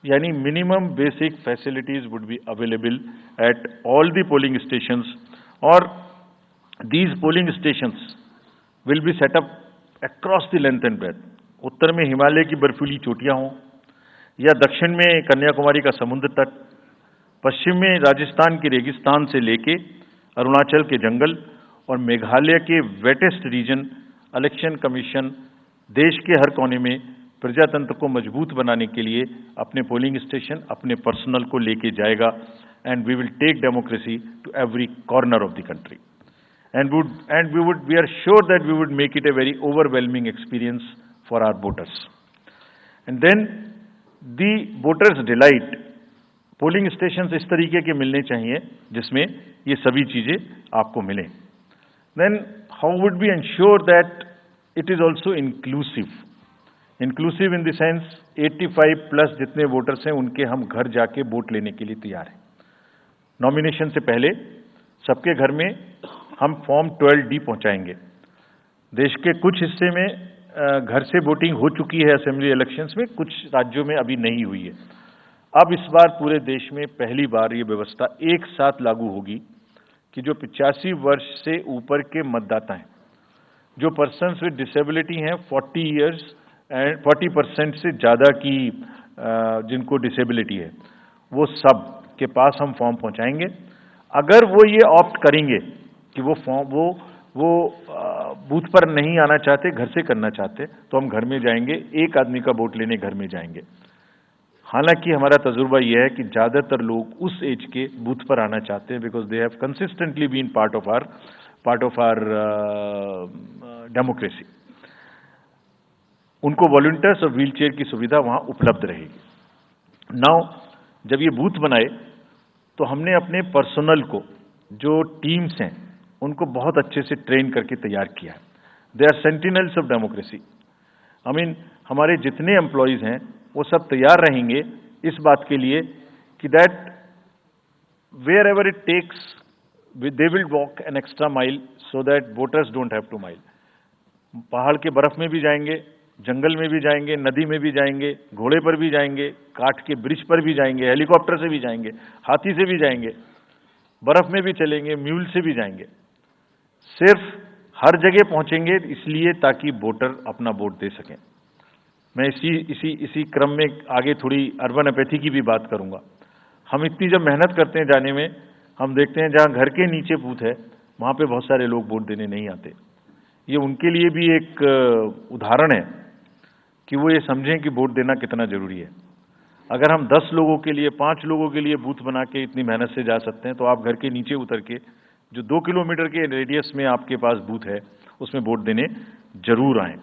यानी minimum basic facilities would be available at all the polling stations, और these polling stations will be set up across the length and breadth. उत्तर में हिमालय की बर्फीली चोटियां हों, या दक्षिण में कन्याकुमारी का समुद्र तट, पश्चिम में राजस्थान के रेगिस्तान से लेके अरुणाचल के जंगल, और मेघालय के वेटेस्ट रीजन। इलेक्शन कमीशन देश के हर कोने में प्रजातंत्र को मजबूत बनाने के लिए अपने पोलिंग स्टेशन, अपने पर्सनल को लेके जाएगा, and we will take democracy to every corner of the country, and we are sure that we would make it a very overwhelming experience for our voters. And then the voters delight, polling stations इस तरीके के मिलने चाहिए जिसमें ये सभी चीजें आपको मिलें। Then how would we ensure that it is also inclusive? Inclusive in the sense 85 plus जितने वोटर्स हैं उनके हम घर जाके वोट लेने के लिए तैयार हैं। नॉमिनेशन से पहले सबके घर में हम फॉर्म 12D पहुंचाएंगे। देश के कुछ हिस्से में घर से वोटिंग हो चुकी है असेंबली इलेक्शंस में, कुछ राज्यों में अभी नहीं हुई है। अब इस बार पूरे देश में पहली बार ये व्यवस्था एक साथ लागू होगी कि जो 85 वर्ष से ऊपर के मतदाता हैं, जो पर्सन्स विद डिसेबिलिटी हैं, 40 इयर्स एंड 40% से ज़्यादा की जिनको डिसेबिलिटी है, वो सब के पास हम फॉर्म पहुंचाएंगे। अगर वो ये ऑप्ट करेंगे कि वो फॉर्म वो बूथ पर नहीं आना चाहते, घर से करना चाहते, तो हम घर में जाएंगे, एक आदमी का वोट लेने घर में जाएंगे। हालांकि हमारा तजुर्बा यह है कि ज़्यादातर लोग उस एज के बूथ पर आना चाहते हैं, because they have consistently been part of our democracy. उनको वॉलंटियर्स और व्हील चेयर की सुविधा वहां उपलब्ध रहेगी। नाउ जब ये बूथ बनाए तो हमने अपने पर्सनल को, जो टीम्स हैं, उनको बहुत अच्छे से ट्रेन करके तैयार किया है। They are sentinels of democracy. I mean हमारे जितने एम्प्लॉयज हैं वो सब तैयार रहेंगे इस बात के लिए कि that wherever it takes they will walk an extra mile so that voters don't have to mile. पहाड़ के बर्फ में भी जाएंगे, जंगल में भी जाएंगे, नदी में भी जाएंगे, घोड़े पर भी जाएंगे, काठ के ब्रिज पर भी जाएंगे, हेलीकॉप्टर से भी जाएंगे, हाथी से भी जाएंगे, बर्फ में भी चलेंगे, म्यूल से भी जाएंगे। सिर्फ हर जगह पहुंचेंगे इसलिए ताकि वोटर अपना वोट दे सकें। मैं इसी क्रम में आगे थोड़ी अर्बन एपैथी की भी बात करूंगा। हम इतनी जब मेहनत करते हैं जाने में, हम देखते हैं जहां घर के नीचे बूथ है वहां पे बहुत सारे लोग वोट देने नहीं आते। ये उनके लिए भी एक उदाहरण है कि वो ये समझें कि वोट देना कितना जरूरी है। अगर हम 10 लोगों के लिए, 5 लोगों के लिए बूथ बना के इतनी मेहनत से जा सकते हैं, तो आप घर के नीचे उतर के जो 2 किलोमीटर के रेडियस में आपके पास बूथ है उसमें वोट देने जरूर आएं।